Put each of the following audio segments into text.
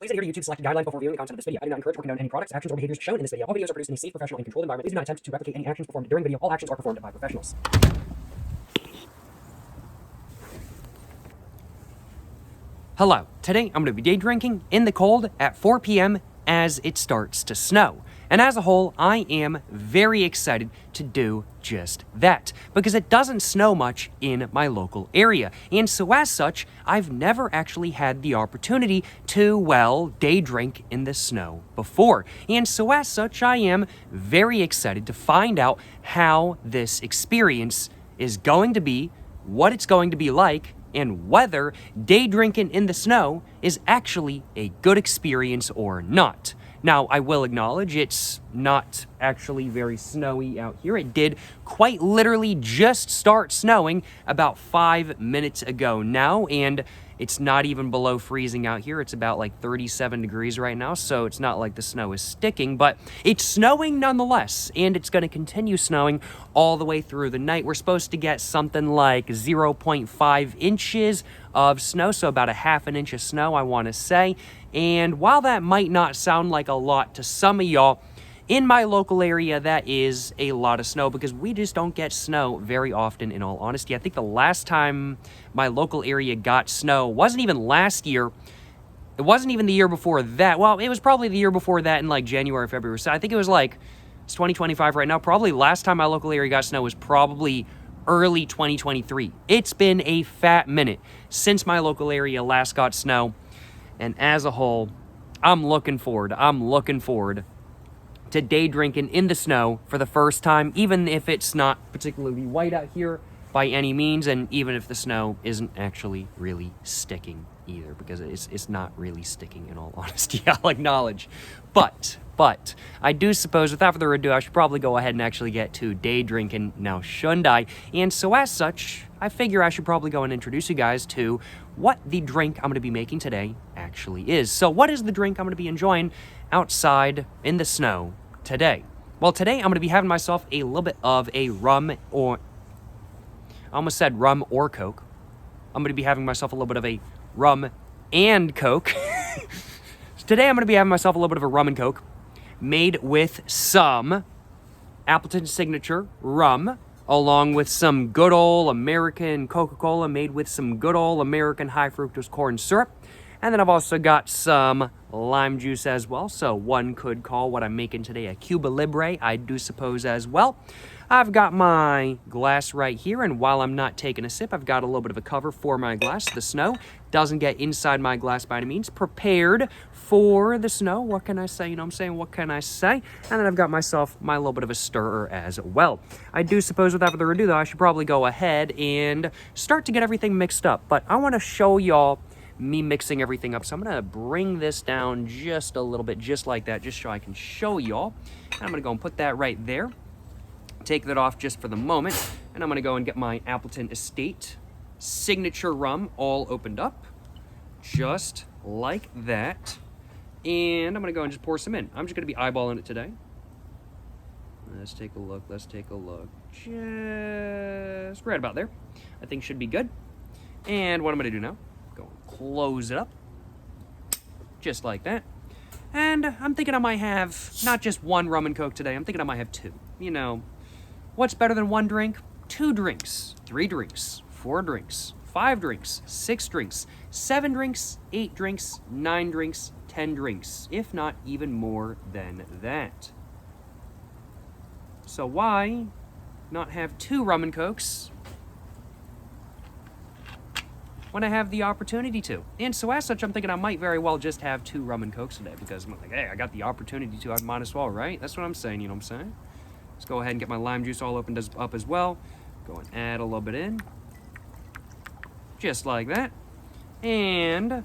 Please adhere to YouTube's selected guidelines before viewing the content of this video. I do not encourage or condone any products, actions, or behaviors shown in this video. All videos are produced in a safe, professional, and controlled environment. Please do not attempt to replicate any actions performed during the video. All actions are performed by professionals. Hello, today I'm going to be day drinking in the cold at 4 p.m. as it starts to snow. And as a whole, I am very excited to do just that, because it doesn't snow much in my local area. And so as such, I've never actually had the opportunity to, well, day drink in the snow before. And so as such, I am very excited to find out how this experience is going to be, what it's going to be like, and whether day drinking in the snow is actually a good experience or not. Now, I will acknowledge it's not actually very snowy out here. It did quite literally just start snowing about 5 minutes ago now, and it's not even below freezing out here. It's about like 37 degrees right now, so it's not like the snow is sticking, but it's snowing nonetheless, and it's going to continue snowing all the way through the night. We're supposed to get something like 0.5 inches of snow, so about a half an inch of snow, I want to say. And while that might not sound like a lot to some of y'all, in my local area, that is a lot of snow because we just don't get snow very often, in all honesty. I think the last time my local area got snow wasn't even last year. It wasn't even the year before that. Well, it was probably the year before that in like January, February. So I think it was like, it's 2025 right now. Probably last time my local area got snow was probably early 2023. It's been a fat minute since my local area last got snow. And as a whole, I'm looking forward to day drinking in the snow for the first time, even if it's not particularly white out here by any means, and even if the snow isn't actually really sticking either, because it's not really sticking in all honesty, I'll acknowledge. But I do suppose, without further ado, I should probably go ahead and actually get to day drinking now, shouldn't I? And so as such, I figure I should probably go and introduce you guys to what the drink I'm going to be making today actually is. So what is the drink I'm going to be enjoying outside in the snow today? Well, today I'm going to be having myself a little bit of a rum or... I almost said rum or Coke. I'm going to be having myself a little bit of a rum and Coke. So today I'm going to be having myself a little bit of a rum and Coke made with some Appleton Signature rum, along with some good old American Coca-Cola made with some good old American high fructose corn syrup. And then I've also got some lime juice as well, so one could call what I'm making today a Cuba Libre, I do suppose, as well. I've got my glass right here, and while I'm not taking a sip, I've got a little bit of a cover for my glass. The snow doesn't get inside my glass by any means. Prepared for the snow. What can I say? You know what I'm saying? What can I say? And then I've got myself my little bit of a stirrer as well. I do suppose, without further ado, though, I should probably go ahead and start to get everything mixed up. But I want to show y'all me mixing everything up. So I'm going to bring this down just a little bit, just like that, just so I can show y'all. And I'm going to go and put that right there. Take that off just for the moment, and I'm going to go and get my Appleton Estate Signature Rum all opened up, just like that. And I'm going to go and just pour some in. I'm just going to be eyeballing it today. Let's take a look, just right about there. I think should be good. And what I'm going to do now, go and close it up, just like that. And I'm thinking I might have not just one rum and Coke today, I'm thinking I might have two. You know, what's better than one drink? 2 drinks, 3 drinks, 4 drinks, 5 drinks, 6 drinks, 7 drinks, 8 drinks, 9 drinks, 10 drinks, if not even more than that. So why not have 2 rum and Cokes when I have the opportunity to? And so as such, I'm thinking I might very well just have 2 rum and Cokes today, because I'm like, hey, I got the opportunity to, I might as well, right? That's what I'm saying, you know what I'm saying? Let's go ahead and get my lime juice all opened up as well. Go and add a little bit in. Just like that. And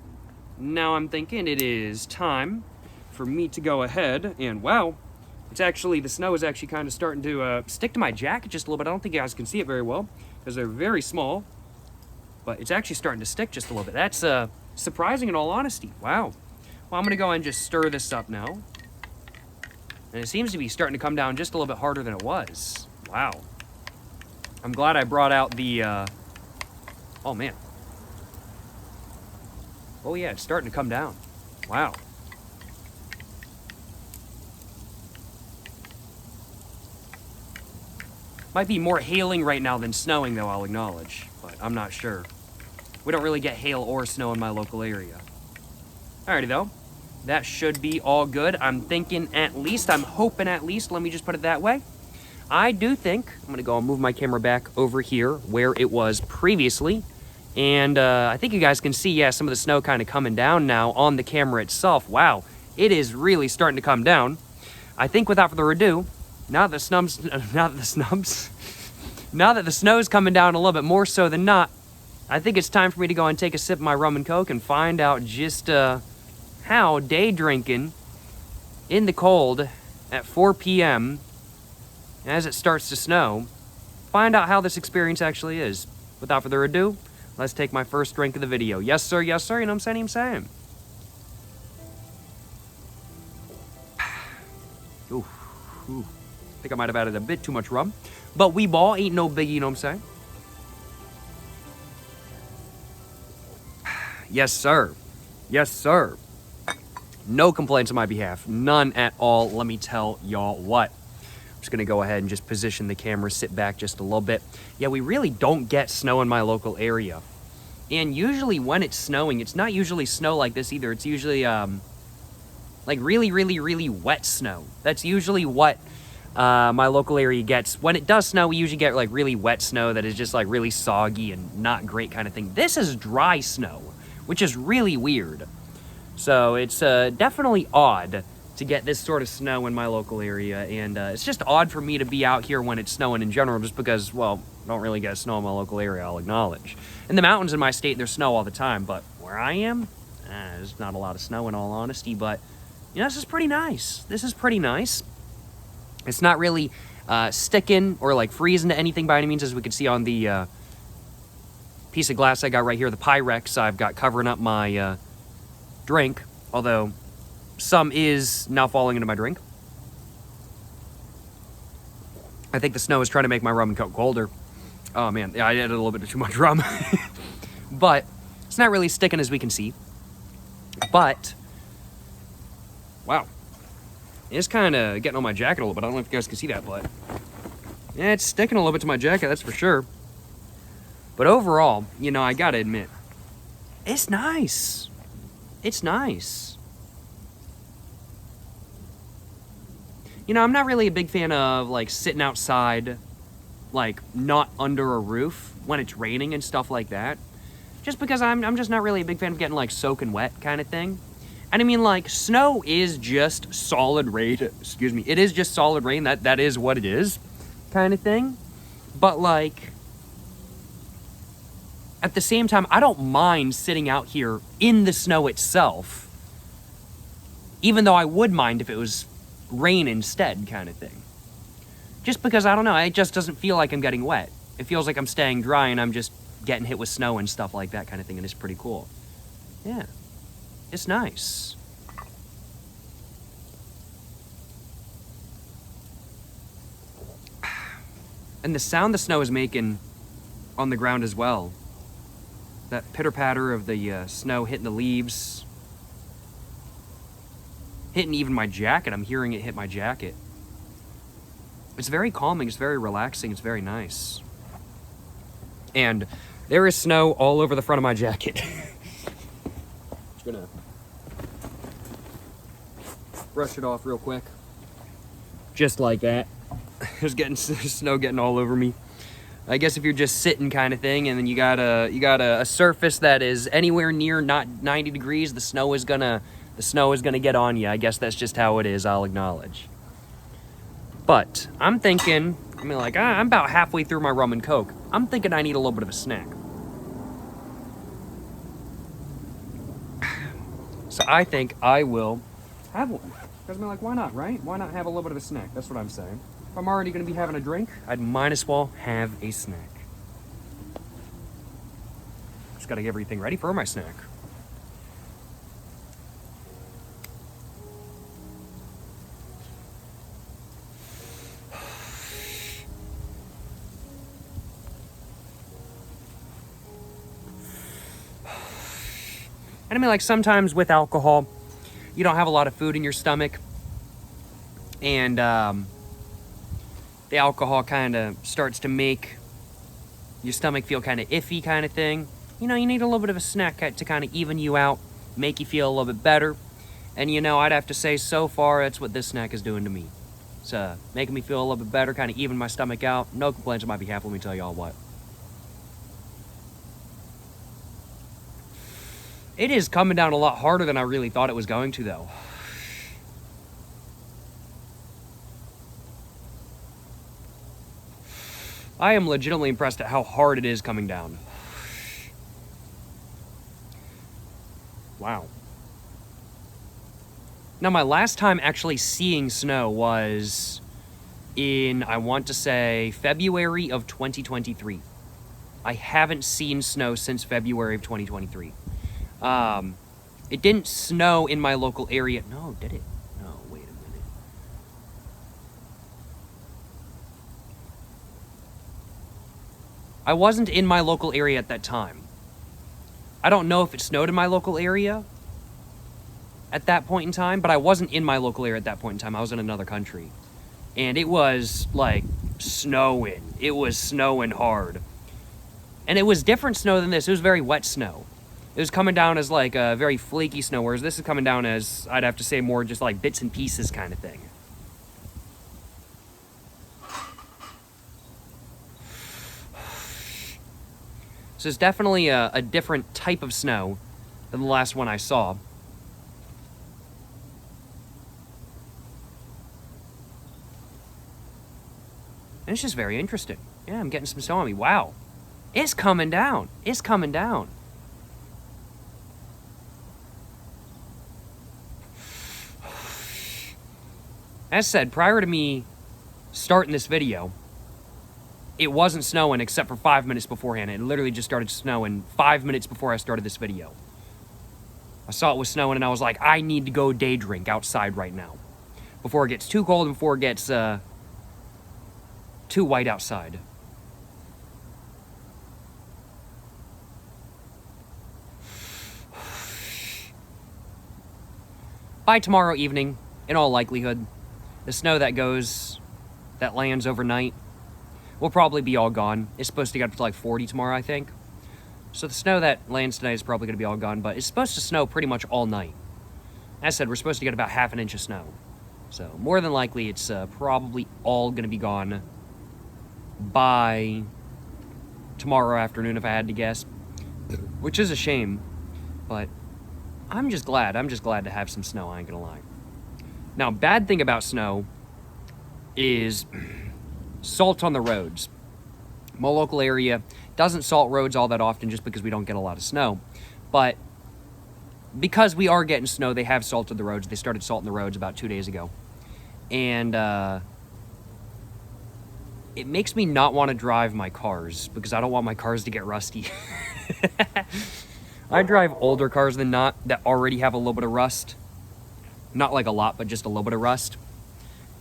now I'm thinking it is time for me to go ahead and, wow, it's actually, the snow is actually kind of starting to stick to my jacket just a little bit. I don't think you guys can see it very well because they're very small, but it's actually starting to stick just a little bit. That's surprising in all honesty. Wow. Well, I'm going to go and just stir this up now. And it seems to be starting to come down just a little bit harder than it was. Wow. I'm glad I brought out the, oh man. Oh yeah, it's starting to come down. Wow. Might be more hailing right now than snowing, though, I'll acknowledge. But I'm not sure. We don't really get hail or snow in my local area. Alrighty, though. That should be all good. I'm thinking at least, I'm hoping at least, let me just put it that way. I do think, I'm going to go and move my camera back over here where it was previously. And I think you guys can see, yeah, some of the snow kind of coming down now on the camera itself. Wow, it is really starting to come down. I think without further ado, now that the snow's coming down a little bit more so than not, I think it's time for me to go and take a sip of my rum and coke and find out just how day drinking in the cold at 4 p.m. as it starts to snow, find out how this experience actually is. Without further ado, let's take my first drink of the video. Yes, sir, you know what I'm saying? Ooh. I think I might have added a bit too much rum. But we ball ain't no biggie, you know what I'm saying? Yes, sir. Yes, sir. No complaints on my behalf. None at all. Let me tell y'all what. I'm just going to go ahead and just position the camera, sit back just a little bit. Yeah, we really don't get snow in my local area. And usually when it's snowing, it's not usually snow like this either. It's usually like really, really, really wet snow. That's usually what my local area gets. When it does snow, we usually get like really wet snow that is just like really soggy and not great kind of thing. This is dry snow, which is really weird. So it's definitely odd to get this sort of snow in my local area. And it's just odd for me to be out here when it's snowing in general, just because, well, I don't really get snow in my local area, I'll acknowledge. In the mountains in my state, there's snow all the time, but where I am, there's not a lot of snow in all honesty, but you know, this is pretty nice. This is pretty nice. It's not really sticking or like freezing to anything by any means, as we can see on the piece of glass I got right here, the Pyrex I've got covering up my drink, although some is now falling into my drink. I think the snow is trying to make my rum and coke colder. Oh man, yeah, I added a little bit too much rum. But it's not really sticking, as we can see. But wow, it's kind of getting on my jacket a little bit. I don't know if you guys can see that, but yeah, it's sticking a little bit to my jacket, that's for sure. But overall, you know, I gotta admit, it's nice. It's nice. You know, I'm not really a big fan of like sitting outside, like not under a roof when it's raining and stuff like that. Just because I'm just not really a big fan of getting like soaking wet kind of thing. And I mean, like, snow is just solid rain. Excuse me. It is just solid rain. That is what it is, kind of thing. But like, at the same time, I don't mind sitting out here in the snow itself, even though I would mind if it was rain instead, kind of thing. Just because, I don't know, it just doesn't feel like I'm getting wet. It feels like I'm staying dry and I'm just getting hit with snow and stuff like that kind of thing, and it's pretty cool. Yeah, it's nice. And the sound the snow is making on the ground as well. That pitter-patter of the snow hitting the leaves. Hitting even my jacket. I'm hearing it hit my jacket. It's very calming. It's very relaxing. It's very nice. And there is snow all over the front of my jacket. Just gonna brush it off real quick. Just like that. There's getting snow getting all over me. I guess if you're just sitting kind of thing, and then you got a surface that is anywhere near not 90 degrees, the snow is gonna get on you. I guess that's just how it is, I'll acknowledge. But I'm thinking, I mean, like, I'm about halfway through my rum and coke. I'm thinking I need a little bit of a snack. So I think I will have one. Because I'm like, why not, right? Why not have a little bit of a snack? That's what I'm saying. If I'm already going to be having a drink, I'd might as well have a snack. Just got to get everything ready for my snack. And I mean, like, sometimes with alcohol, you don't have a lot of food in your stomach. And the alcohol kind of starts to make your stomach feel kind of iffy kind of thing. You know, you need a little bit of a snack to kind of even you out, make you feel a little bit better. And you know, I'd have to say so far that's what this snack is doing to me. It's making me feel a little bit better, kind of even my stomach out. No complaints on my behalf, let me tell y'all what. It is coming down a lot harder than I really thought it was going to, though. I am legitimately impressed at how hard it is coming down. Wow. Now, my last time actually seeing snow was in, I want to say, February of 2023. I haven't seen snow since February of 2023. It didn't snow in my local area. No, did it? No, wait a minute. I wasn't in my local area at that time. I don't know if it snowed in my local area at that point in time, but I wasn't in my local area at that point in time. I was in another country. And it was, like, snowing. It was snowing hard. And it was different snow than this. It was very wet snow. It was coming down as, like, a very flaky snow, whereas this is coming down as, I'd have to say, more just, like, bits and pieces kind of thing. So it's definitely a different type of snow than the last one I saw. And it's just very interesting. Yeah, I'm getting some snow on me. Wow. It's coming down. It's coming down. As said, prior to me starting this video, it wasn't snowing except for 5 minutes beforehand. It literally just started snowing 5 minutes before I started this video. I saw it was snowing and I was like, I need to go day drink outside right now. Before it gets too cold and before it gets too white outside. By tomorrow evening, in all likelihood, the snow that lands overnight will probably be all gone. It's supposed to get up to like 40 tomorrow, I think. So the snow that lands tonight is probably going to be all gone, but it's supposed to snow pretty much all night. As I said, we're supposed to get about half an inch of snow. So more than likely, it's probably all going to be gone by tomorrow afternoon, if I had to guess. Which is a shame, but I'm just glad to have some snow, I ain't gonna lie. Now, bad thing about snow is salt on the roads. My local area doesn't salt roads all that often just because we don't get a lot of snow. But because we are getting snow, they have salted the roads. They started salting the roads about 2 days ago. And it makes me not want to drive my cars because I don't want my cars to get rusty. I drive older cars than not that already have a little bit of rust. Not like a lot, but just a little bit of rust.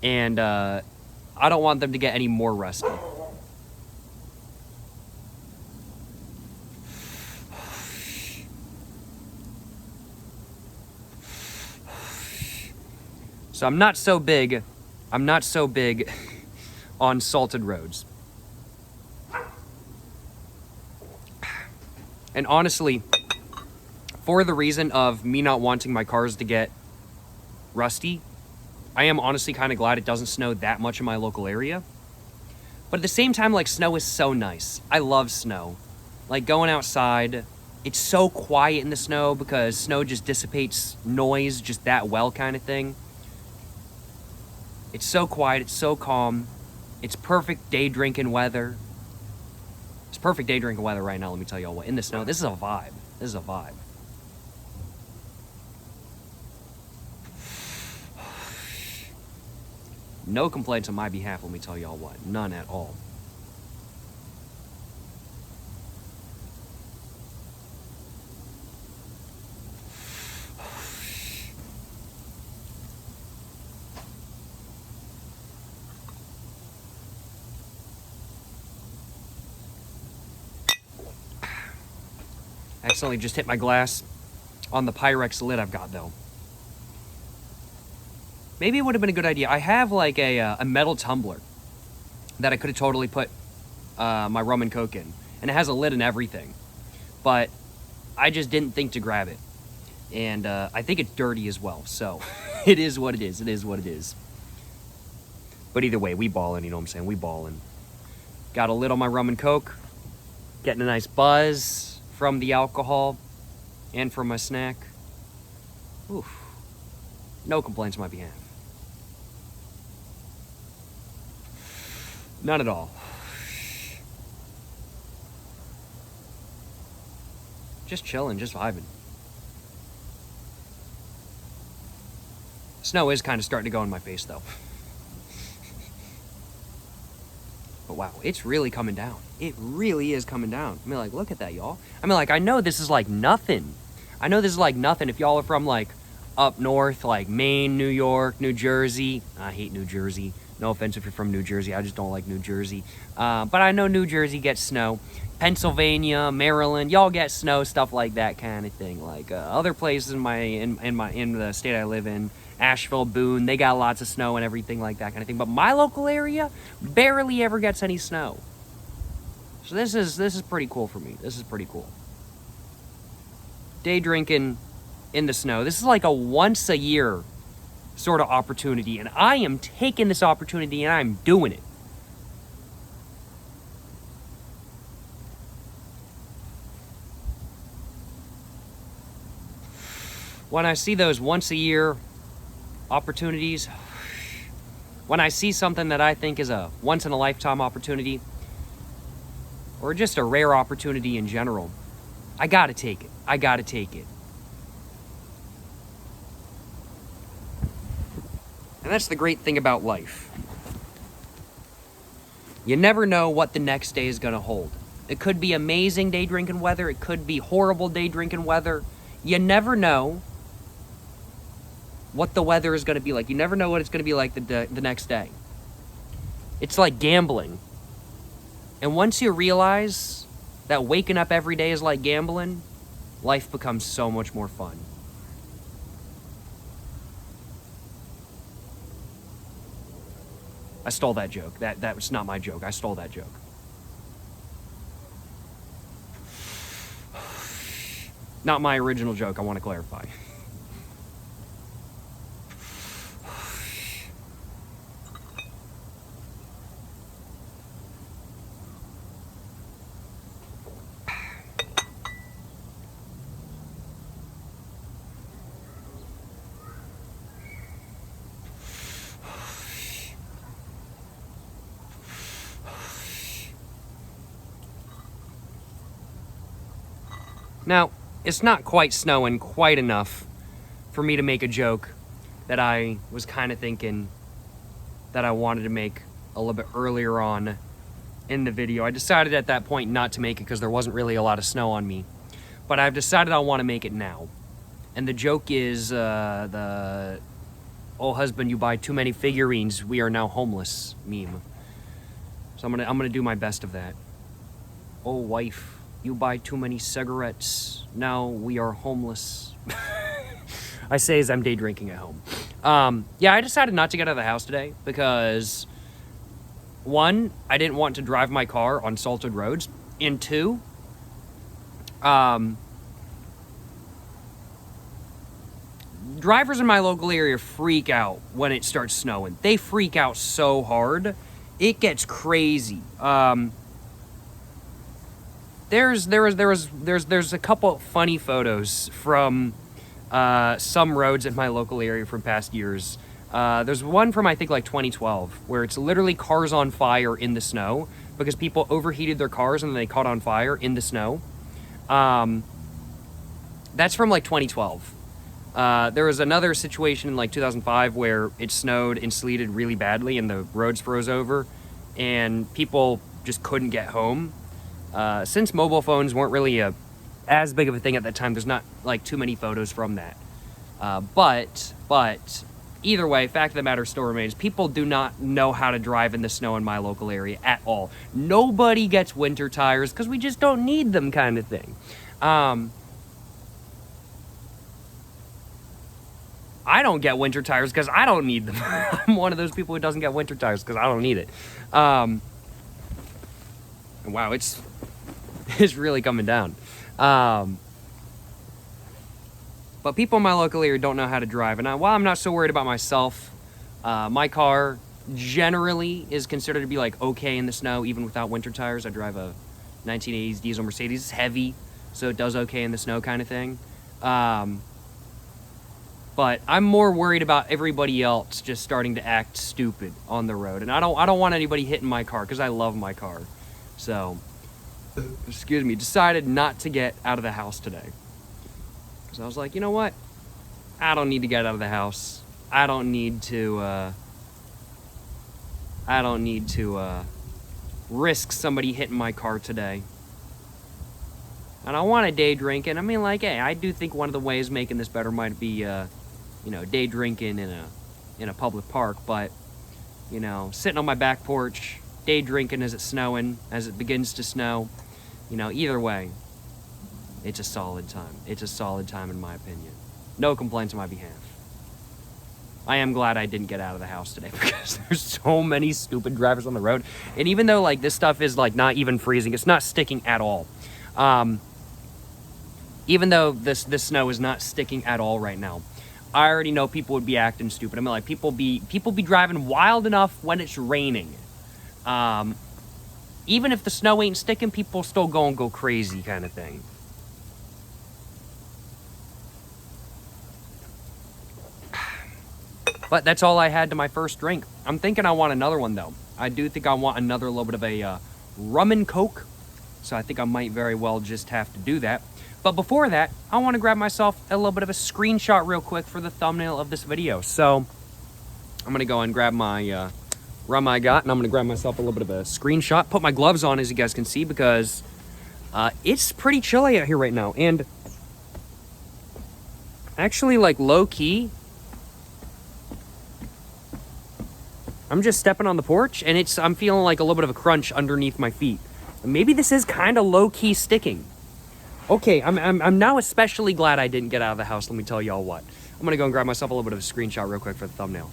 And I don't want them to get any more rusty. So I'm not so big on salted roads. And honestly, for the reason of me not wanting my cars to get rusty, I am honestly kind of glad it doesn't snow that much in my local area. But at the same time, like, snow is so nice. I love snow. Like, going outside, it's so quiet in the snow because snow just dissipates noise just that well kind of thing. It's so quiet, it's so calm. It's perfect day drinking weather. It's perfect day drinking weather right now, let me tell you all what. In the snow, this is a vibe. This is a vibe. No complaints on my behalf, let me tell y'all what. None at all. Accidentally just hit my glass on the Pyrex lid I've got, though. Maybe it would have been a good idea. I have like a metal tumbler that I could have totally put my rum and coke in. And it has a lid and everything. But I just didn't think to grab it. And I think it's dirty as well. So it is what it is. It is what it is. But either way, we ballin', you know what I'm saying? We ballin'. Got a lid on my rum and coke. Getting a nice buzz from the alcohol and from my snack. Oof. No complaints on my behalf. None at all. Just chilling, just vibing. Snow is kind of starting to go in my face, though. But wow, it's really coming down. It really is coming down. I mean, like, look at that, y'all. I mean, like, I know this is like nothing. I know this is like nothing if y'all are from, like, up north, like Maine, New York, New Jersey. I hate New Jersey. No offense if you're from New Jersey. I just don't like New Jersey. But I know New Jersey gets snow. Pennsylvania, Maryland, y'all get snow, stuff like that kind of thing. Like other places in the state I live in, Asheville, Boone, they got lots of snow and everything like that kind of thing. But my local area barely ever gets any snow. So this is pretty cool for me. This is pretty cool. Day drinking in the snow. This is like a once a year sort of opportunity, and I am taking this opportunity and I'm doing it. When I see those once a year opportunities, when I see something that I think is a once in a lifetime opportunity, or just a rare opportunity in general, I gotta take it. I gotta take it. And that's the great thing about life. You never know what the next day is gonna hold. It could be amazing day drinking weather. It could be horrible day drinking weather. You never know what the weather is gonna be like. You never know what it's gonna be like the next day. It's like gambling. And once you realize that waking up every day is like gambling, life becomes so much more fun. I stole that joke. That was not my joke. I stole that joke. Not my original joke, I want to clarify. Now, it's not quite snowing quite enough for me to make a joke that I was kind of thinking that I wanted to make a little bit earlier on in the video. I decided at that point not to make it because there wasn't really a lot of snow on me. But I've decided I want to make it now. And the joke is the "oh husband, you buy too many figurines, we are now homeless" meme. So I'm gonna do my best of that. "Oh wife, you buy too many cigarettes, now we are homeless." I say as I'm day drinking at home. Yeah, I decided not to get out of the house today because, one, I didn't want to drive my car on salted roads, and two, drivers in my local area freak out when it starts snowing. They freak out so hard, it gets crazy. There's a couple funny photos from some roads in my local area from past years. There's one from I think like 2012 where it's literally cars on fire in the snow because people overheated their cars and then they caught on fire in the snow. That's from like 2012. There was another situation in like 2005 where it snowed and sleeted really badly and the roads froze over and people just couldn't get home. Since mobile phones weren't really as big of a thing at that time, there's not like too many photos from that. But either way, fact of the matter still remains, people do not know how to drive in the snow in my local area at all. Nobody gets winter tires because we just don't need them, kind of thing. I don't get winter tires because I don't need them. I'm one of those people who doesn't get winter tires because I don't need it. Wow, it's really coming down. But people in my local area don't know how to drive, and while I'm not so worried about myself, my car generally is considered to be like okay in the snow, even without winter tires. I drive a 1980s diesel Mercedes. It's heavy, so it does okay in the snow, kind of thing. But I'm more worried about everybody else just starting to act stupid on the road, and I don't want anybody hitting my car because I love my car. So, excuse me, decided not to get out of the house today. Because I was like, you know what? I don't need to get out of the house. I don't need to risk somebody hitting my car today. And I want to day drink, and I mean, like, hey, I do think one of the ways making this better might be, day drinking in a public park, but, sitting on my back porch, day drinking as it's snowing, as it begins to snow, either way, it's a solid time. It's a solid time in my opinion. No complaints on my behalf. I am glad I didn't get out of the house today because there's so many stupid drivers on the road. And even though, like, this stuff is, like, not even freezing, it's not sticking at all. Even though this snow is not sticking at all right now, I already know people would be acting stupid. I mean, like, people be driving wild enough when it's raining. Even if the snow ain't sticking, people still go crazy kind of thing. But that's all I had to my first drink. I'm thinking I want another one, though. I do think I want another little bit of a rum and coke. So I think I might very well just have to do that. But before that, I want to grab myself a little bit of a screenshot real quick for the thumbnail of this video. So I'm going to go and grab my rum I got, and I'm going to grab myself a little bit of a screenshot. Put my gloves on, as you guys can see, because it's pretty chilly out here right now. And actually, like, low-key, I'm just stepping on the porch, and I'm feeling like a little bit of a crunch underneath my feet. Maybe this is kind of low-key sticking. Okay, I'm now especially glad I didn't get out of the house. Let me tell y'all what. I'm gonna go and grab myself a little bit of a screenshot real quick for the thumbnail.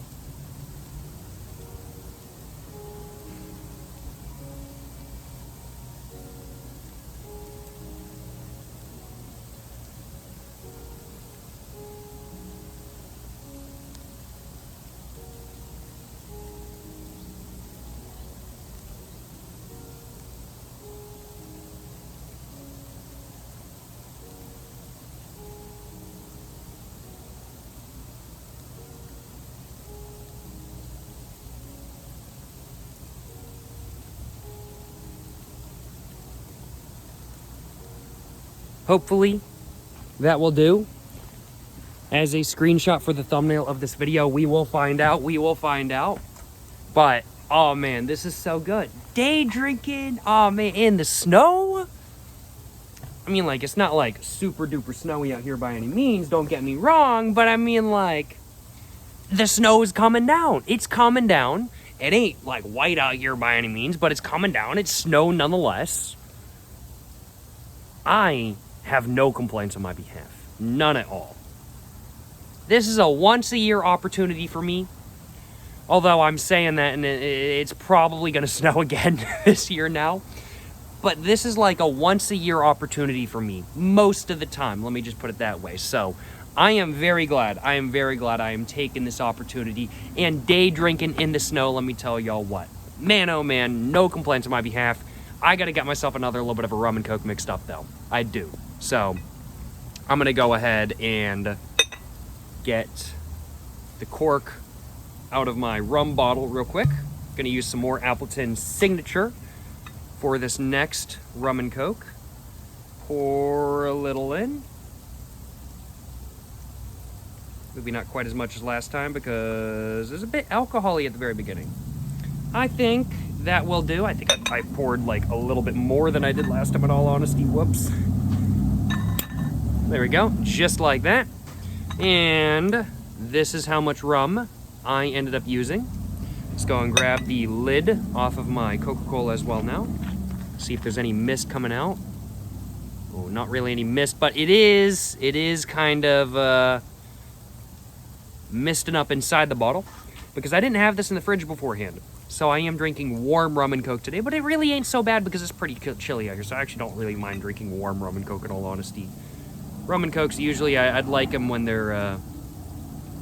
Hopefully, that will do. As a screenshot for the thumbnail of this video, we will find out. But, oh man, this is so good. Day drinking, oh man, in the snow. I mean, like, it's not like super duper snowy out here by any means, don't get me wrong, but I mean, like, the snow is coming down. It's coming down. It ain't like white out here by any means, but it's coming down. It's snow nonetheless. I have no complaints on my behalf. None at all. This is a once-a-year opportunity for me. Although I'm saying that, and it's probably going to snow again this year now. But this is like a once-a-year opportunity for me. Most of the time. Let me just put it that way. So, I am very glad. I am taking this opportunity. And day drinking in the snow, let me tell y'all what. Man, oh man, no complaints on my behalf. I gotta get myself another little bit of a rum and coke mixed up, though. I do. So, I'm gonna go ahead and get the cork out of my rum bottle real quick. Gonna use some more Appleton Signature for this next rum and coke. Pour a little in. Maybe not quite as much as last time because there's a bit alcohol-y at the very beginning. I think that will do. I think I poured like a little bit more than I did last time, in all honesty. Whoops. There we go. Just like that. And this is how much rum I ended up using. Let's go and grab the lid off of my Coca-Cola as well now. See if there's any mist coming out. Oh, not really any mist, but it is kind of misting up inside the bottle because I didn't have this in the fridge beforehand. So I am drinking warm rum and coke today, but it really ain't so bad because it's pretty chilly out here. So I actually don't really mind drinking warm rum and coke in all honesty. Rum and cokes usually I'd like them when they're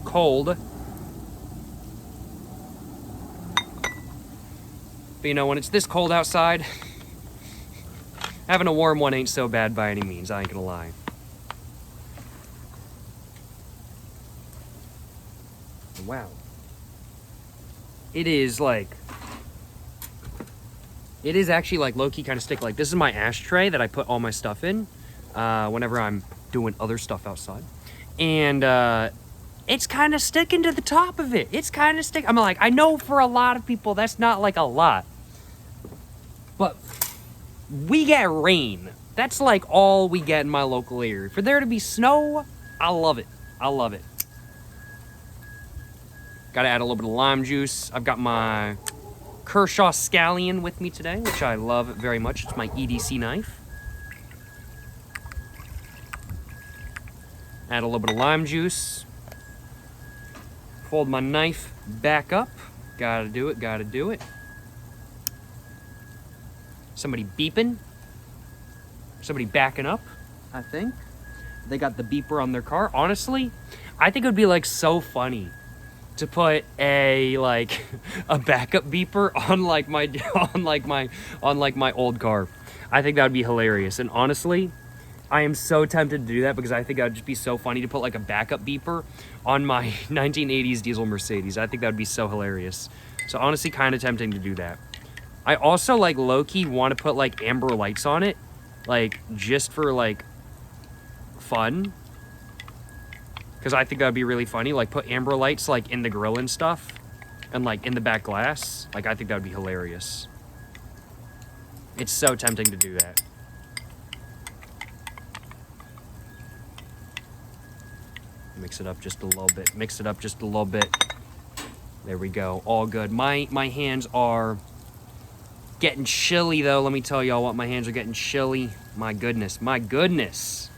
cold. But you know, when it's this cold outside, having a warm one ain't so bad by any means, I ain't gonna lie. Wow. It is actually like low-key kind of sticky. Like, this is my ashtray that I put all my stuff in whenever I'm doing other stuff outside. And it's kind of sticking to the top of it. It's kind of sticking. I'm like, I know for a lot of people that's not like a lot. But we get rain. That's like all we get in my local area. For there to be snow, I love it. I love it. Gotta add a little bit of lime juice. I've got my Kershaw scallion with me today, which I love very much. It's my EDC knife. Add a little bit of lime juice. Fold my knife back up. Gotta do it, gotta do it. Somebody beeping. Somebody backing up, I think. They got the beeper on their car. Honestly, I think it would be like so funny to put a backup beeper on my old car. I think that would be hilarious. And honestly, I am so tempted to do that because I think that would just be so funny to put like a backup beeper on my 1980s diesel Mercedes. I think that would be so hilarious. So honestly, kind of tempting to do that. I also like low-key want to put like amber lights on it, like just for like fun. Because I think that would be really funny. Like, put amber lights, like, in the grill and stuff. And, like, in the back glass. Like, I think that would be hilarious. It's so tempting to do that. Mix it up just a little bit. Mix it up just a little bit. There we go. All good. My hands are getting chilly, though. Let me tell y'all what. My hands are getting chilly. My goodness. My goodness.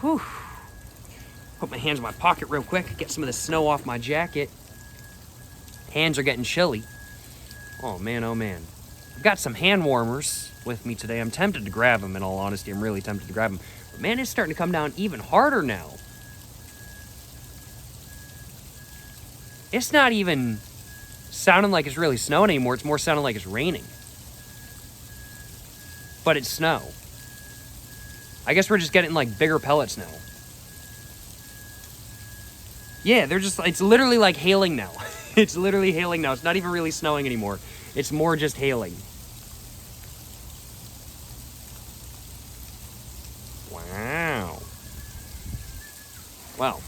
Whew. Put my hands in my pocket real quick, get some of the snow off my jacket. Hands are getting chilly. Oh man, oh man. I've got some hand warmers with me today. I'm tempted to grab them, in all honesty. I'm really tempted to grab them. But man, it's starting to come down even harder now. It's not even sounding like it's really snowing anymore. It's more sounding like it's raining. But it's snow. I guess we're just getting like bigger pellets now. Yeah, they're just, it's literally like hailing now. It's literally hailing now. It's not even really snowing anymore. It's more just hailing. Wow. Well,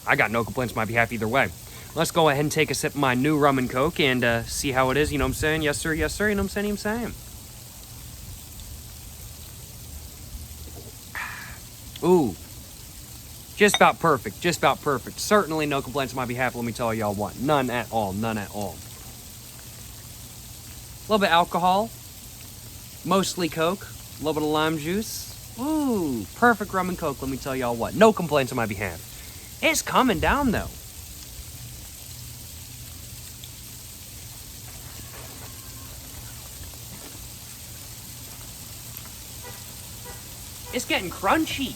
I got no complaints on my behalf either way. Let's go ahead and take a sip of my new rum and coke and see how it is. You know what I'm saying? Yes, sir. Yes, sir. You know what I'm saying? Ooh. Just about perfect. Just about perfect. Certainly no complaints on my behalf. Let me tell y'all what. None at all. None at all. A little bit of alcohol. Mostly Coke. A little bit of lime juice. Ooh. Perfect rum and coke. Let me tell y'all what. No complaints on my behalf. It's coming down, though. It's getting crunchy.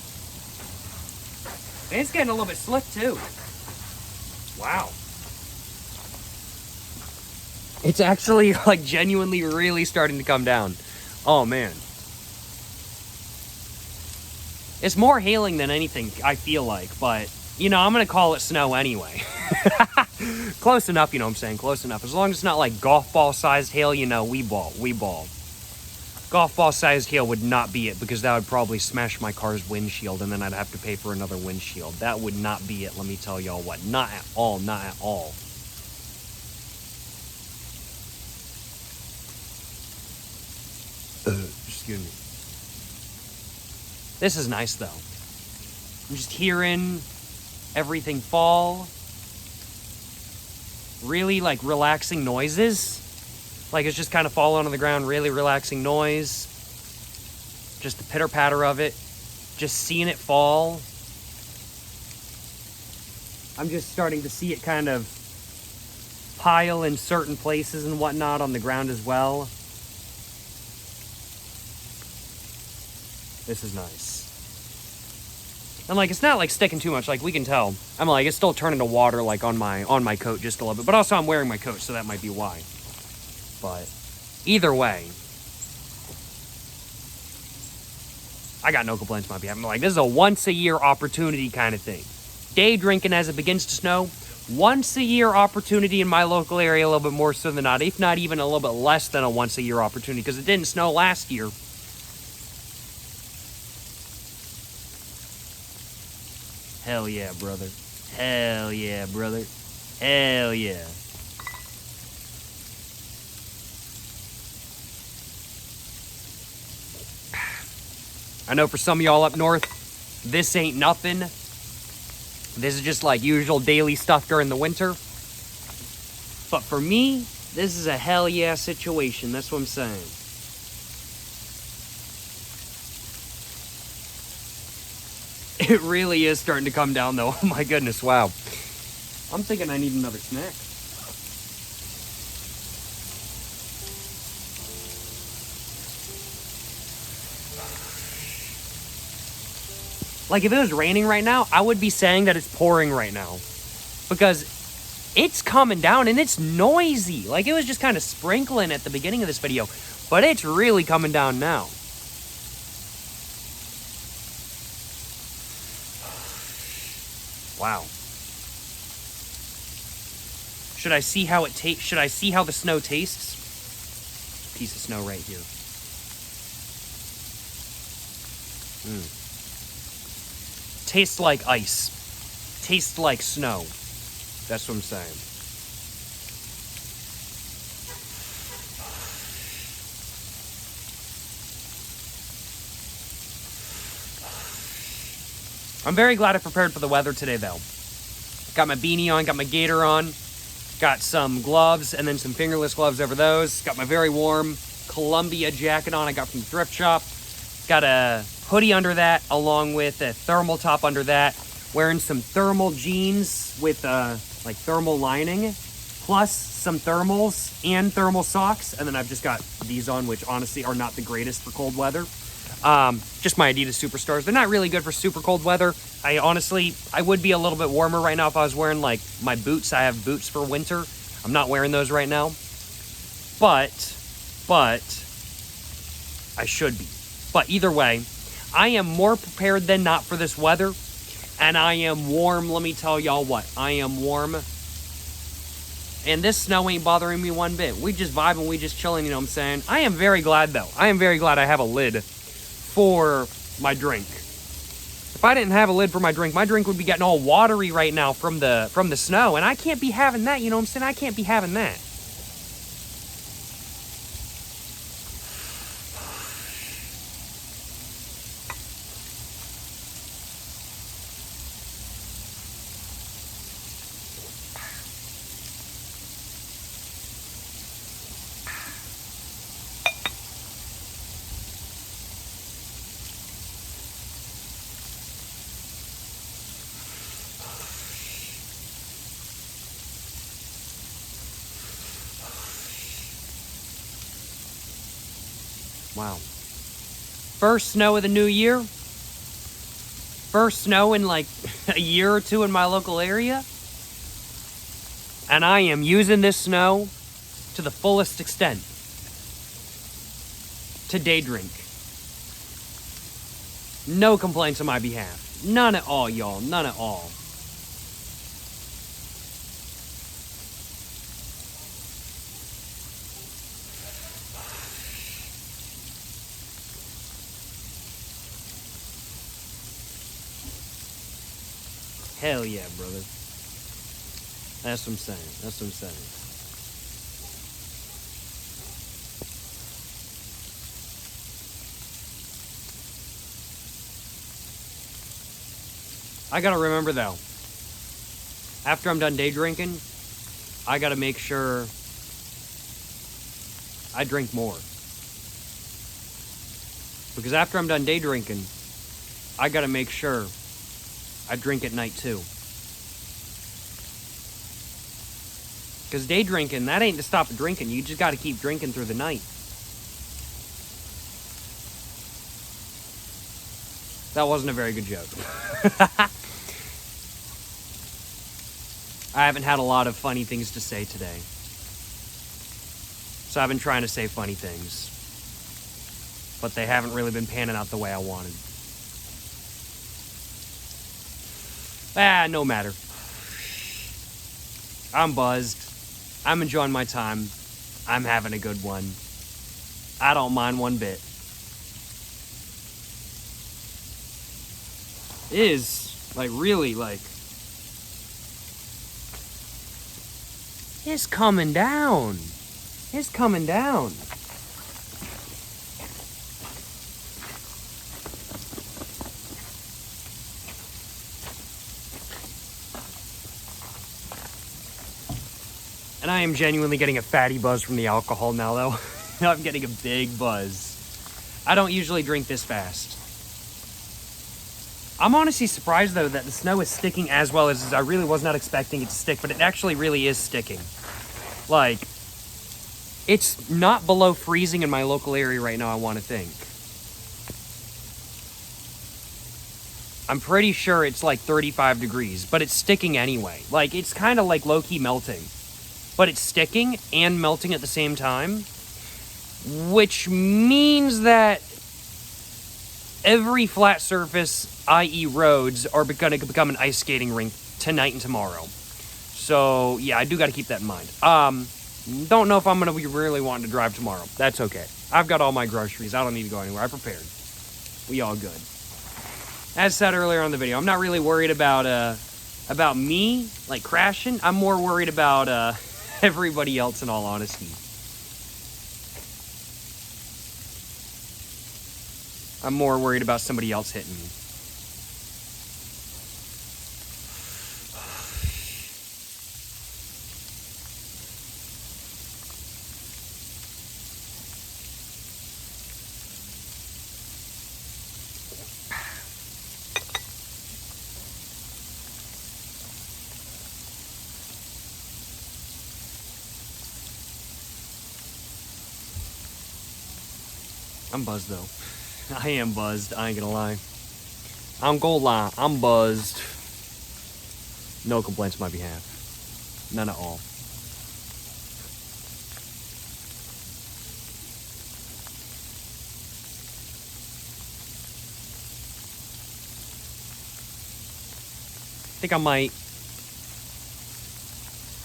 And it's getting a little bit slick, too. Wow. It's actually, like, genuinely really starting to come down. Oh, man. It's more hailing than anything, I feel like. But, you know, I'm going to call it snow anyway. Close enough, you know what I'm saying? Close enough. As long as it's not, like, golf ball-sized hail, you know, we ball. We ball. Golf ball-sized hail would not be it, because that would probably smash my car's windshield, and then I'd have to pay for another windshield. That would not be it, let me tell y'all what. Not at all, not at all. Excuse me. This is nice, though. I'm just hearing everything fall. Really, like, relaxing noises. Like, it's just kind of falling on the ground, really relaxing noise. Just the pitter-patter of it. Just seeing it fall. I'm just starting to see it kind of pile in certain places and whatnot on the ground as well. This is nice. And like, it's not like sticking too much, like we can tell. I'm like, it's still turning to water like on my coat just a little bit. But also I'm wearing my coat, so that might be why. But either way, I got no complaints on my behalf. I'm like, this is a once a year opportunity kind of thing. Day drinking as it begins to snow. Once a year opportunity in my local area, a little bit more so than not, if not even a little bit less than a once a year opportunity, because it didn't snow last year. Hell yeah, brother. Hell yeah, brother. Hell yeah. I know for some of y'all up north, this ain't nothing. This is just like usual daily stuff during the winter. But for me, this is a hell yeah situation. That's what I'm saying. It really is starting to come down though. Oh my goodness, wow. I'm thinking I need another snack. Like if it was raining right now, I would be saying that it's pouring right now. Because it's coming down and it's noisy. Like it was just kind of sprinkling at the beginning of this video. But it's really coming down now. Wow. Should I see how it tastes? Should I see how the snow tastes? Piece of snow right here. Tastes like ice. Tastes like snow. That's what I'm saying. I'm very glad I prepared for the weather today, though. Got my beanie on, got my gator on, got some gloves, and then some fingerless gloves over those. Got my very warm Columbia jacket on I got from the thrift shop. Got a hoodie under that, along with a thermal top under that. Wearing some thermal jeans with like thermal lining, plus some thermals and thermal socks. And then I've just got these on, which honestly are not the greatest for cold weather. Just my Adidas Superstars. They're not really good for super cold weather. I would be a little bit warmer right now if I was wearing like my boots. I have boots for winter. I'm not wearing those right now. But I should be. But either way, I am more prepared than not for this weather. And I am warm, let me tell y'all what. I am warm. And this snow ain't bothering me one bit. We just vibing, we just chilling, you know what I'm saying? I am very glad, though. I am very glad I have a lid for my drink. If I didn't have a lid for my drink would be getting all watery right now from the snow. And I can't be having that, you know what I'm saying? I can't be having that. Wow. First snow of the new year. First snow in like a year or two in my local area. And I am using this snow to the fullest extent. To day drink. No complaints on my behalf. None at all, y'all. None at all. Hell yeah, brother. That's what I'm saying. That's what I'm saying. I gotta remember, though, after I'm done day drinking, I gotta make sure I drink more. Because after I'm done day drinking, I gotta make sure I drink at night too. Because day drinking, that ain't to stop drinking. You just got to keep drinking through the night. That wasn't a very good joke. I haven't had a lot of funny things to say today. So I've been trying to say funny things. But they haven't really been panning out the way I wanted. No matter. I'm buzzed. I'm enjoying my time. I'm having a good one. I don't mind one bit. It is, like, really, like... It's coming down. It's coming down. And I am genuinely getting a fatty buzz from the alcohol now, though. I'm getting a big buzz. I don't usually drink this fast. I'm honestly surprised, though, that the snow is sticking as well as I really was not expecting it to stick, but it actually really is sticking. Like, it's not below freezing in my local area right now, I want to think. I'm pretty sure it's like 35 degrees, but it's sticking anyway. Like, it's kind of like low-key melting. But it's sticking and melting at the same time, which means that every flat surface, i.e. roads, are going to become an ice skating rink tonight and tomorrow. So, yeah, I do got to keep that in mind. Don't know if I'm going to be really wanting to drive tomorrow. That's okay. I've got all my groceries. I don't need to go anywhere. I prepared. We all good. As said earlier on the video, I'm not really worried about me, like, crashing. I'm more worried about, everybody else, in all honesty. I'm more worried about somebody else hitting me. I'm buzzed, though. I am buzzed. I ain't gonna lie. I'm gonna lie. I'm buzzed. No complaints on my behalf. None at all. I think I might...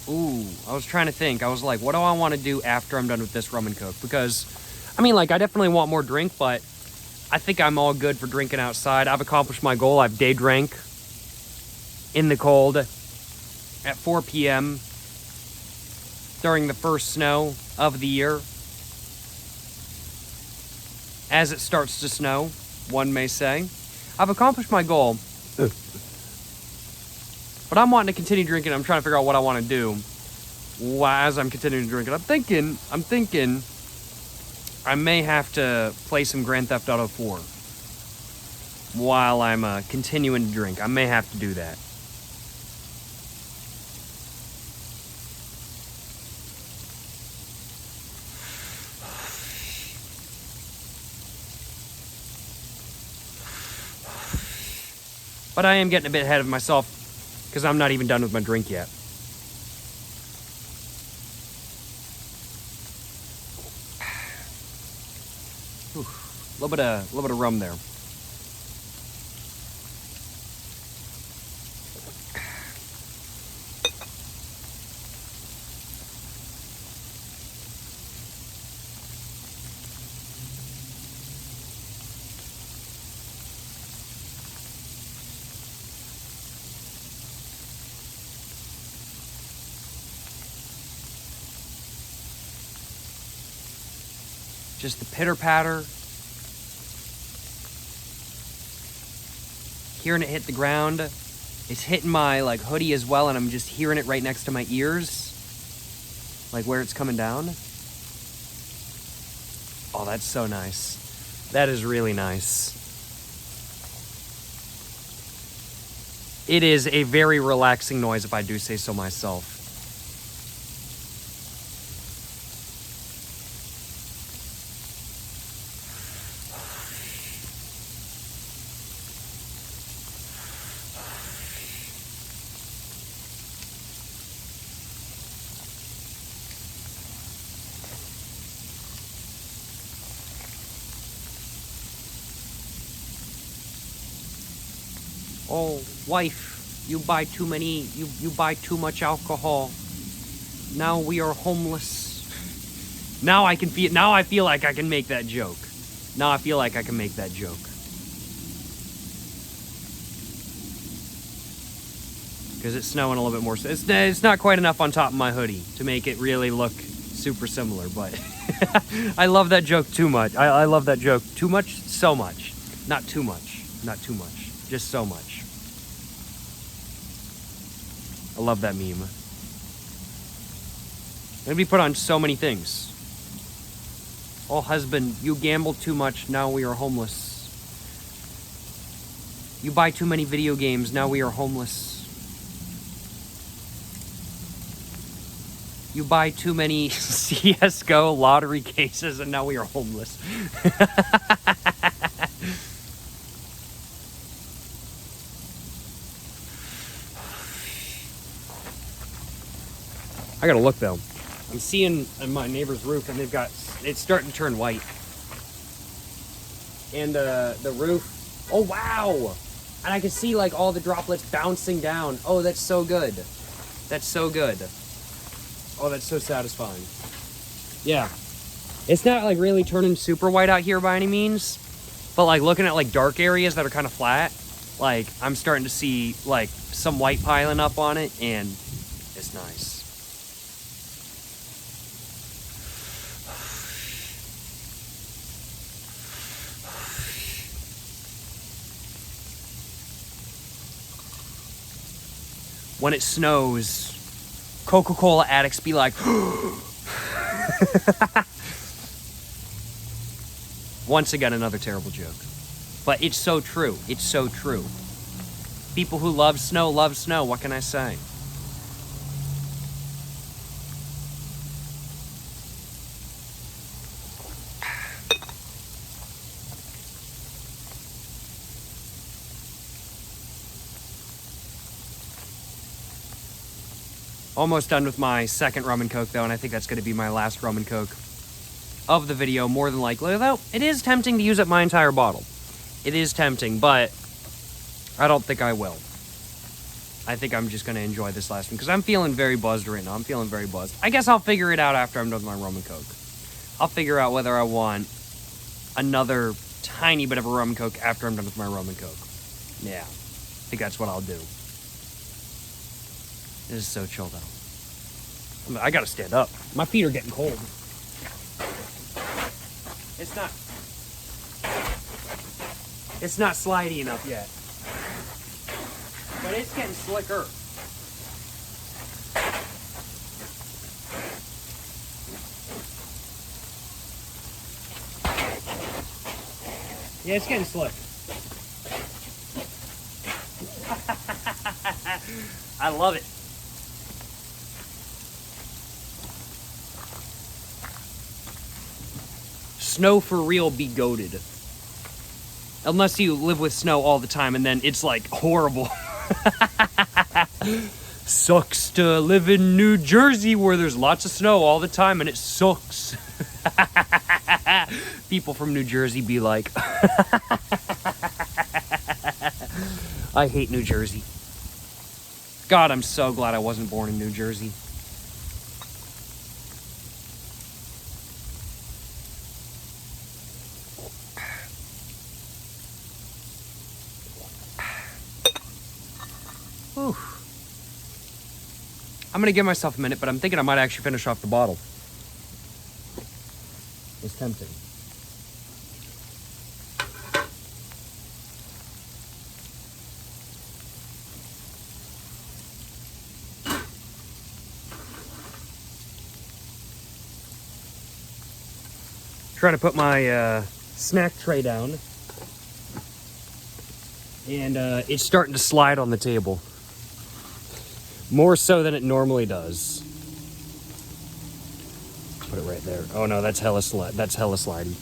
Ooh, I was trying to think. I was like, what do I want to do after I'm done with this rum and coke? Because... I mean, like, I definitely want more drink, but I think I'm all good for drinking outside. I've accomplished my goal. I've day drank in the cold at 4 p.m. during the first snow of the year. As it starts to snow, one may say. I've accomplished my goal. But I'm wanting to continue drinking. I'm trying to figure out what I want to do as I'm continuing to drink it. I'm thinking... I may have to play some Grand Theft Auto 4 while I'm continuing to drink. I may have to do that. But I am getting a bit ahead of myself because I'm not even done with my drink yet. A little bit of rum there. Just the pitter-patter. Hearing it hit the ground. It's hitting my, like, hoodie as well, and I'm just hearing it right next to my ears. Like, where it's coming down. Oh, that's so nice. That is really nice. It is a very relaxing noise, if I do say so myself. Oh, wife, you buy too buy too much alcohol. Now we are homeless. Now I feel like I can make that joke. Now I feel like I can make that joke. Because it's snowing a little bit more. It's not quite enough on top of my hoodie to make it really look super similar, but I love that joke too much. I love that joke too much, so much. Not too much. Not too much. Just so much. I love that meme. It's gonna be put on so many things. Oh, husband, you gambled too much, now we are homeless. You buy too many video games, now we are homeless. You buy too many CSGO lottery cases, and now we are homeless. I gotta look though. I'm seeing on my neighbor's roof, and it's starting to turn white. And the roof, oh wow! And I can see like all the droplets bouncing down. Oh, that's so good. That's so good. Oh, that's so satisfying. Yeah. It's not like really turning super white out here by any means, but like looking at like dark areas that are kind of flat, like I'm starting to see like some white piling up on it, and it's nice. When it snows, Coca-Cola addicts be like, once again, another terrible joke. But it's so true. It's so true. People who love snow. What can I say? Almost done with my second rum and coke, though, and I think that's going to be my last rum and coke of the video, more than likely. Though, it is tempting to use up my entire bottle. It is tempting, but I don't think I will. I think I'm just going to enjoy this last one, because I'm feeling very buzzed right now. I'm feeling very buzzed. I guess I'll figure it out after I'm done with my rum and coke. I'll figure out whether I want another tiny bit of a rum and coke after I'm done with my rum and coke. Yeah, I think that's what I'll do. This is so chilled out. I gotta stand up. My feet are getting cold. It's not slidey enough yet. But it's getting slicker. Yeah, it's getting slick. I love it. Snow for real be goated. Unless you live with snow all the time, and then it's like horrible. Sucks to live in New Jersey where there's lots of snow all the time and it sucks. People from New Jersey be like, I hate New Jersey. God, I'm so glad I wasn't born in New Jersey. Whew. I'm gonna give myself a minute, but I'm thinking I might actually finish off the bottle. It's tempting. Trying to put my snack tray down, and it's starting to slide on the table. More so than it normally does. Put it right there. Oh no, that's hella slidey.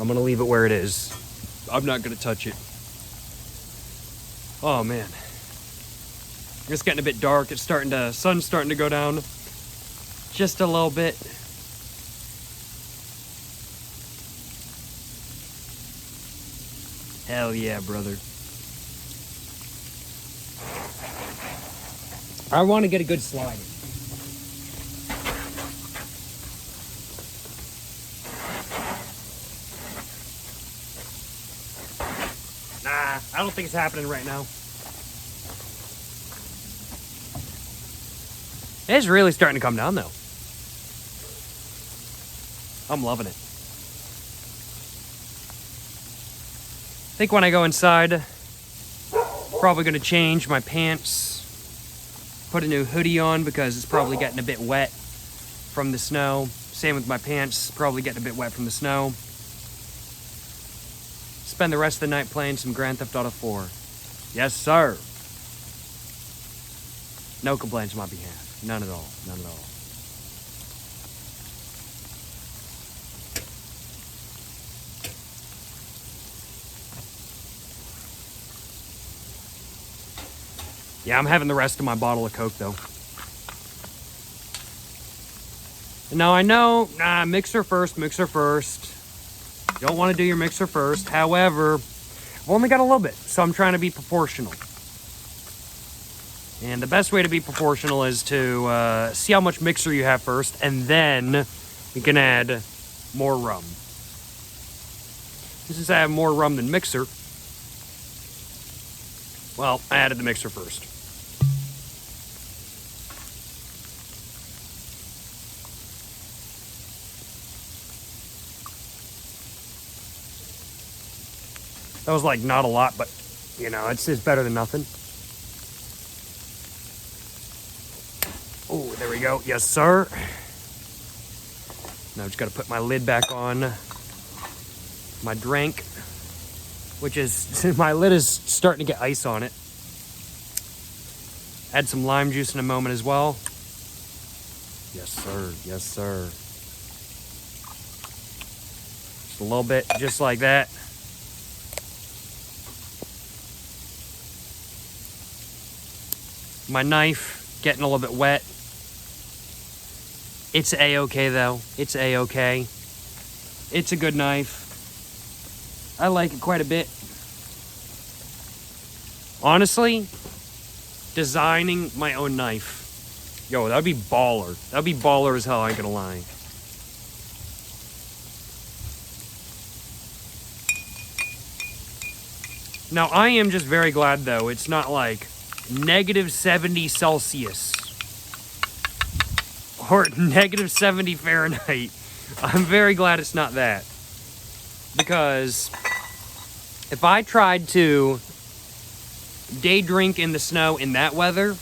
I'm gonna leave it where it is. I'm not gonna touch it. Oh man. It's getting a bit dark. Sun's starting to go down just a little bit. Hell yeah, brother. I want to get a good slide. Nah, I don't think it's happening right now. It's really starting to come down, though. I'm loving it. I think when I go inside, probably going to change my pants, put a new hoodie on because it's probably getting a bit wet from the snow. Same with my pants, probably getting a bit wet from the snow. Spend the rest of the night playing some Grand Theft Auto 4. Yes, sir. No complaints on my behalf. None at all. None at all. Yeah, I'm having the rest of my bottle of Coke, though. Now, I know, mixer first. You don't want to do your mixer first. However, I've only got a little bit, so I'm trying to be proportional. And the best way to be proportional is to see how much mixer you have first, and then you can add more rum. Since I have more rum than mixer, well, I added the mixer first. That was like not a lot, but you know, it's better than nothing. Oh, there we go. Yes, sir. Now I just got to put my lid back on my drink, which is, my lid is starting to get ice on it. Add some lime juice in a moment as well. Yes, sir. Yes, sir. Just a little bit, just like that. My knife getting a little bit wet. It's A-okay though. It's A-okay. It's a good knife. I like it quite a bit. Honestly, designing my own knife. Yo, that'd be baller. That'd be baller as hell, I ain't gonna lie. Now, I am just very glad though, it's not like negative 70 Celsius or negative 70 Fahrenheit. I'm very glad it's not that, because if I tried to day drink in the snow in that weather,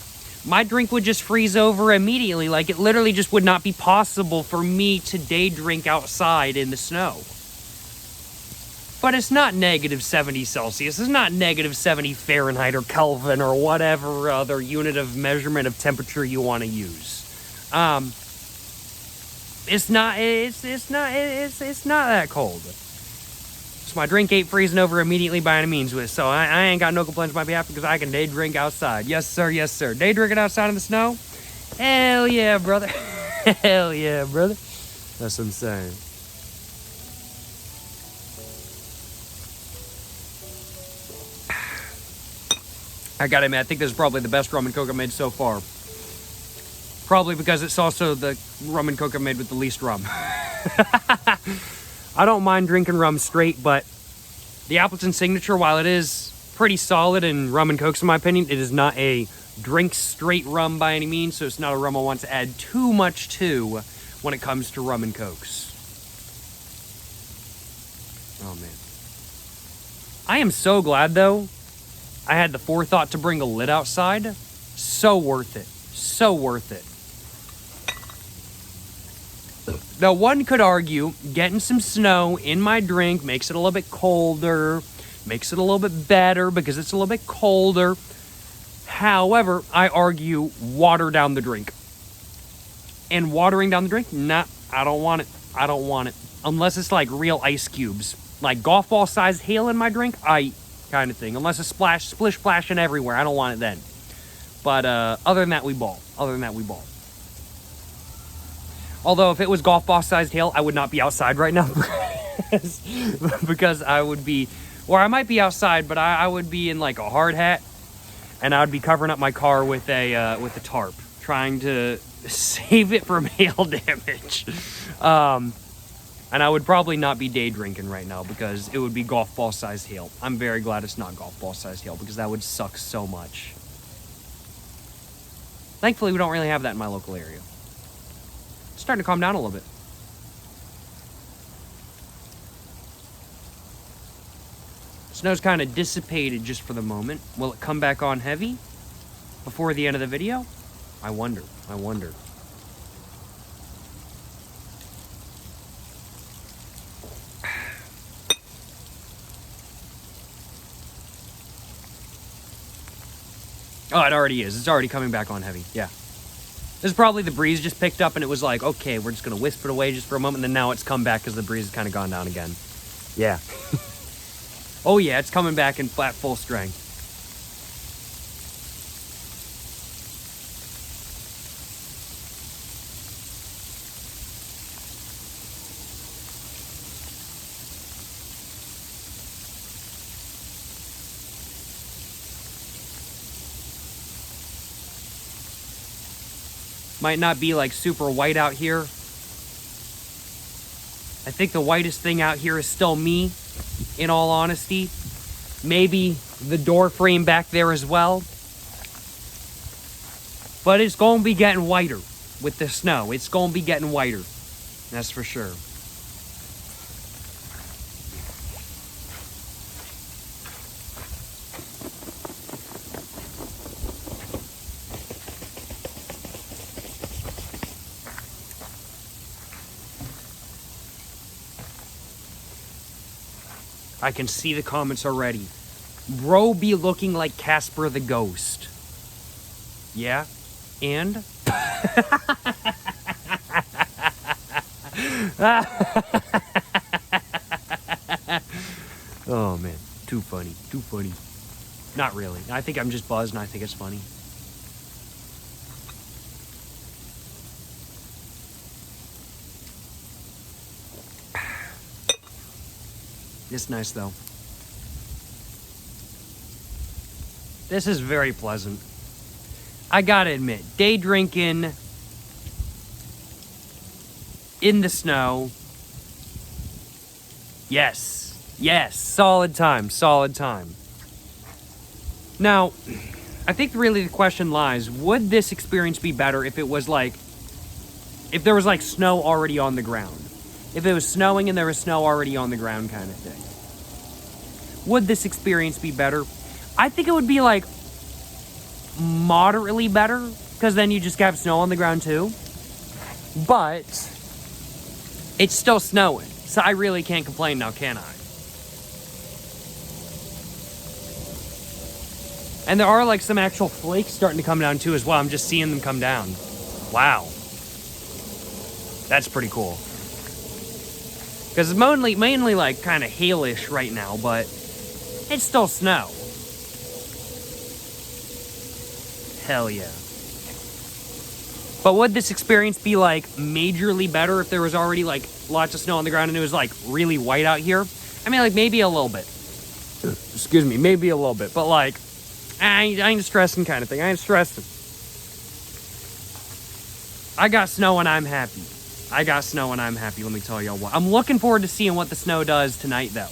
my drink would just freeze over immediately. Like, it literally just would not be possible for me to day drink outside in the snow. But it's not negative 70 Celsius. It's not negative 70 Fahrenheit or Kelvin or whatever other unit of measurement of temperature you want to use. It's not that cold. So my drink ain't freezing over immediately by any means with. So I ain't got no complaints on my behalf because I can day drink outside. Yes, sir. Yes, sir. Day drinking outside in the snow? Hell yeah, brother. Hell yeah, brother. That's what I'm saying. I gotta admit, I think this is probably the best rum and coke I've made so far. Probably because it's also the rum and coke I've made with the least rum. I don't mind drinking rum straight, but the Appleton Signature, while it is pretty solid in rum and cokes in my opinion, it is not a drink straight rum by any means, so it's not a rum I want to add too much to when it comes to rum and cokes. Oh man. I am so glad though I had the forethought to bring a lid outside. So worth it. So worth it. Now, one could argue getting some snow in my drink makes it a little bit colder, makes it a little bit better because it's a little bit colder. However, I argue water down the drink. And watering down the drink? Nah, I don't want it. I don't want it. Unless it's like real ice cubes. Like golf ball sized hail in my drink, kind of thing. Unless it's splish splashing everywhere, I don't want it then. But other than that, we ball. Although if it was golf ball sized hail, I would not be outside right now because I would be Or I might be outside, but I would be in like a hard hat, and I would be covering up my car with a tarp, trying to save it from hail damage. And I would probably not be day drinking right now because it would be golf ball sized hail. I'm very glad it's not golf ball sized hail because that would suck so much. Thankfully, we don't really have that in my local area. It's starting to calm down a little bit. Snow's kind of dissipated just for the moment. Will it come back on heavy before the end of the video? I wonder. Oh, it already is. It's already coming back on heavy. Yeah. This is probably the breeze just picked up and it was like, okay, we're just going to wisp it away just for a moment. And then now it's come back because the breeze has kind of gone down again. Yeah. Oh, yeah, it's coming back in flat full strength. Might not be like super white out here. I think the whitest thing out here is still me, in all honesty. Maybe the door frame back there as well. But it's going to be getting whiter with the snow. It's going to be getting whiter. That's for sure. I can see the comments already. Bro be looking like Casper the Ghost. Yeah? And? Oh man, too funny, too funny. Not really. I think I'm just buzzed and I think it's funny. It's nice though. This is very pleasant. I gotta admit, day drinking in the snow. Yes, solid time. Now, I think really the question lies, would this experience be better if it was like, if there was like snow already on the ground? If it was snowing and there was snow already on the ground kind of thing. Would this experience be better? I think it would be like moderately better because then you just have snow on the ground too. But it's still snowing, so I really can't complain now, can I? And there are like some actual flakes starting to come down too as well. I'm just seeing them come down. Wow. That's pretty cool. Because it's mainly like kind of hailish right now, but it's still snow. Hell yeah. But would this experience be like majorly better if there was already like lots of snow on the ground and it was like really white out here? I mean, like maybe a little bit. Excuse me, maybe a little bit. But like, I ain't stressing kind of thing. I ain't stressing. I got snow and I'm happy. Let me tell y'all what. I'm looking forward to seeing what the snow does tonight, though.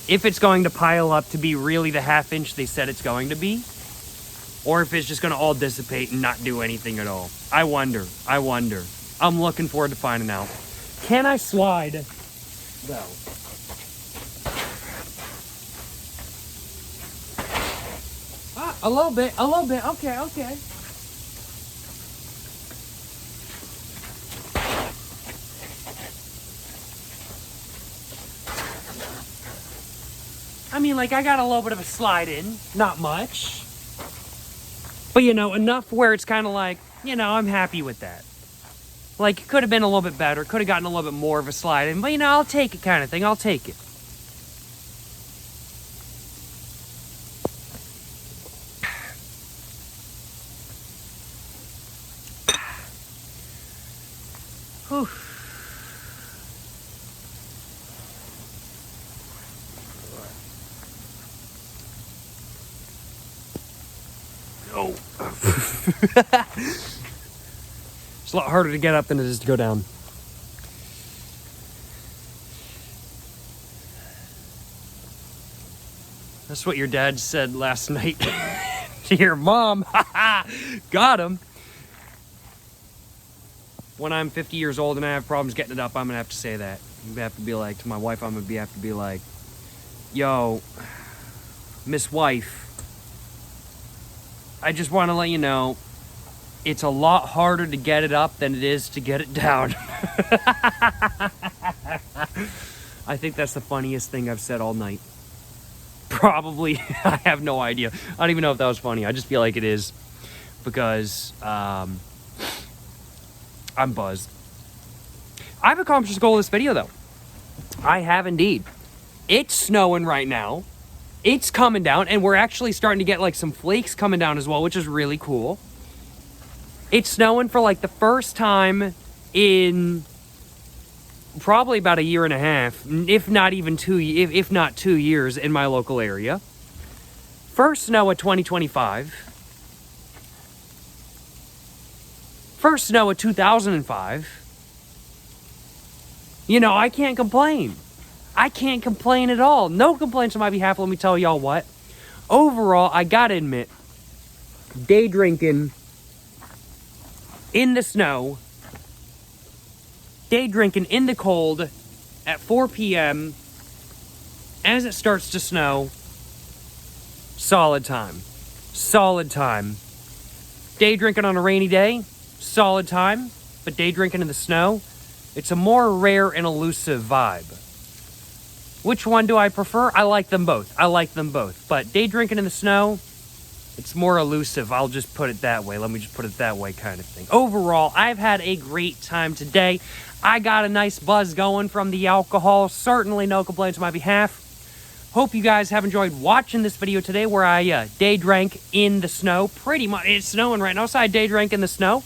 If it's going to pile up to be really the half inch they said it's going to be, or if it's just going to all dissipate and not do anything at all. I wonder. I'm looking forward to finding out. Can I slide, though? A little bit. Okay. I mean, like, I got a little bit of a slide in. Not much. But, you know, enough where it's kind of like, you know, I'm happy with that. Like, it could have been a little bit better. Could have gotten a little bit more of a slide in. But, you know, I'll take it kind of thing. I'll take it. Whew. Oh. It's a lot harder to get up than it is to go down. That's what your dad said last night to your mom. Got him. When I'm 50 years old and I have problems getting it up, I'm going to have to say that. I'm going to have to be like, to my wife, I'm going to have to be like, yo, Miss Wife, I just want to let you know, it's a lot harder to get it up than it is to get it down. I think that's the funniest thing I've said all night. Probably. I have no idea. I don't even know if that was funny. I just feel like it is because I'm buzzed. I've accomplished the goal of this video, though. I have indeed. It's snowing right now. It's coming down, and we're actually starting to get like some flakes coming down as well, which is really cool. It's snowing for like the first time in probably about a year and a half, if not even if not 2 years in my local area. First snow of 2025. First snow of 2005. You know, I can't complain. I can't complain at all. No complaints on my behalf. Let me tell y'all what. Overall, I gotta admit, day drinking in the snow, day drinking in the cold at 4 p.m. as it starts to snow, solid time. Solid time. Day drinking on a rainy day, solid time. But day drinking in the snow, it's a more rare and elusive vibe. Which one do I prefer? I like them both. I like them both. But day drinking in the snow, it's more elusive. I'll just put it that way. Let me just put it that way kind of thing. Overall, I've had a great time today. I got a nice buzz going from the alcohol. Certainly no complaints on my behalf. Hope you guys have enjoyed watching this video today where I day drank in the snow. Pretty much, it's snowing right now, so I day drank in the snow.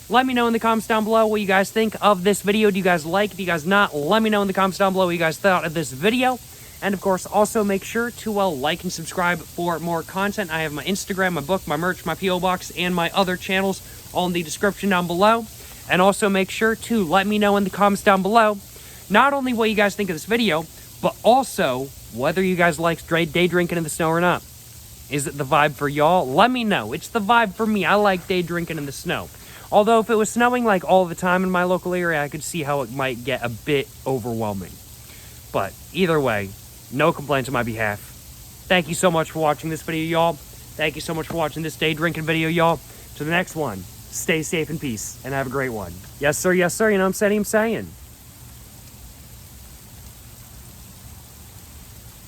Let me know in the comments down below what you guys think of this video. Do you guys like it? Do you guys not? Let me know in the comments down below what you guys thought of this video. And of course, also make sure to like and subscribe for more content. I have my Instagram, my book, my merch, my P.O. Box, and my other channels all in the description down below. And also make sure to let me know in the comments down below not only what you guys think of this video, but also whether you guys like day drinking in the snow or not. Is it the vibe for y'all? Let me know. It's the vibe for me. I like day drinking in the snow. Although if it was snowing like all the time in my local area, I could see how it might get a bit overwhelming. But either way, no complaints on my behalf. Thank you so much for watching this video, y'all. Thank you so much for watching this day drinking video, y'all. To the next one, stay safe and peace, and have a great one. Yes, sir, you know what I'm saying?